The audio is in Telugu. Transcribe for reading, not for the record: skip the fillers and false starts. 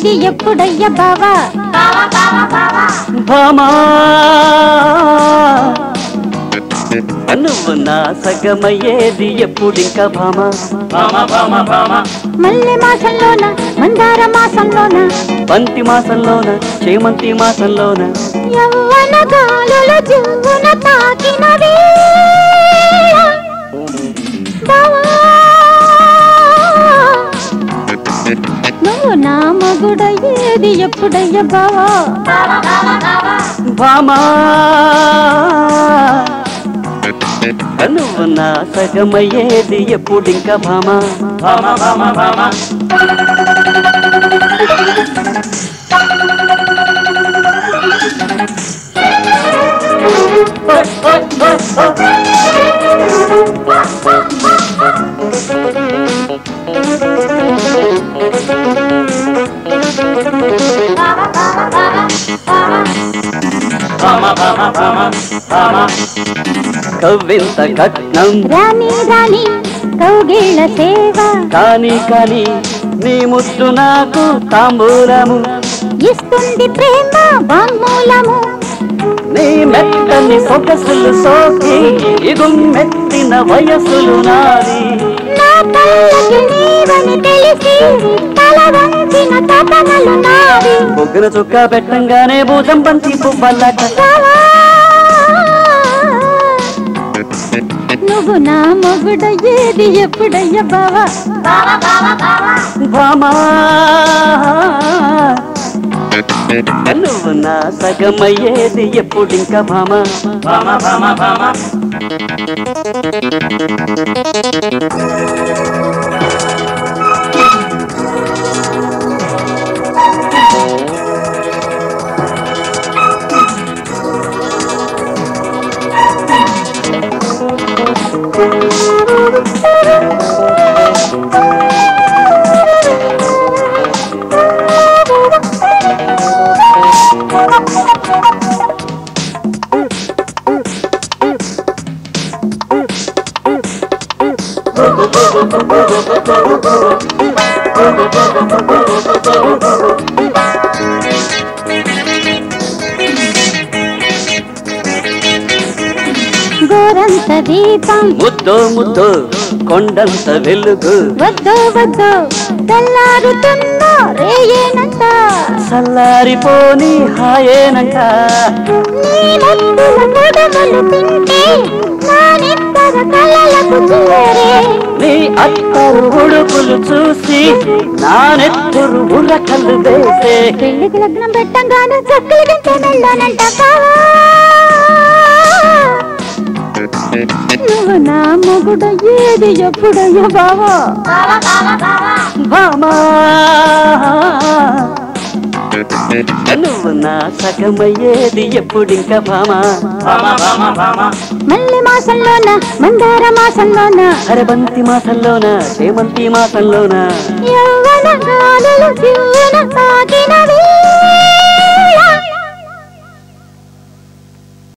ఏది ఎప్పుడయ్య బావా భామా నువ్వు నా సగమయ్యేది ఎప్పుడింకా భామా మల్లె మాసంలోన మందార మాసంలోన బంతి మాసంలోన చేమంతి మాసంలోన యవ్వన గాలుల జువ్వున తాకినవి బావా నువ్వు నా మగుడయ్యేది ఎప్పుడయ్య బావా భామా నువ్వు నా సగమయ్యేది ఎప్పుడింకా భామా కవ్వింత కట్నం రాణి రాణి కౌగిళ్ళ సేవ కాని కాని నీ ముద్దు నాకు తాంబూలము ఇస్తుంది ప్రేమ వాంగ్మూలము నీ మెత్తని సొగసులు సోకి ఇగు మెత్తిన వయసులు నాది నా కళ్ళకి నీవని తెలిసి తల వంచిన తపనలు నాది బొగ్గున చుక్క పెట్టంగానే భూజం బంతి పువ్వల్లట నువ్వు నా మొగుడయ్యేది ఎప్పుడయ్య బావా భామా నువ్వు నా సగమయ్యేది ఎప్పుడింకా భామా గోరంత దీపం ముద్దో ముద్దో కొండంత వెలుగు వద్దో వద్దో తెల్లారుతున్నా రేయేనంట సల్లారిపోని హాయేనంట నీ ముద్దుల పొడవలు తింటే నా నిద్దర కలలకు చేరే నీ అత్తరు ఉడుపులు చూసి నా నెత్తురు ఉరకలు వేసే పెళ్లికి లగ్నం పెట్టంగానే చక్కలు తింటే వెళ్ళానంట కావా నువ్వు నా మొగుడయ్యేది ఎప్పుడయ్య బావా భామా నువ్వు నా సగమయ్యేది ఎప్పుడింకా భామా మల్లె మాసంలోన మందార మాసంలోన హరబంతి మాసంలోన చేమంతి మాసంలోన యవ్వన గాలులు జీవన సాగిన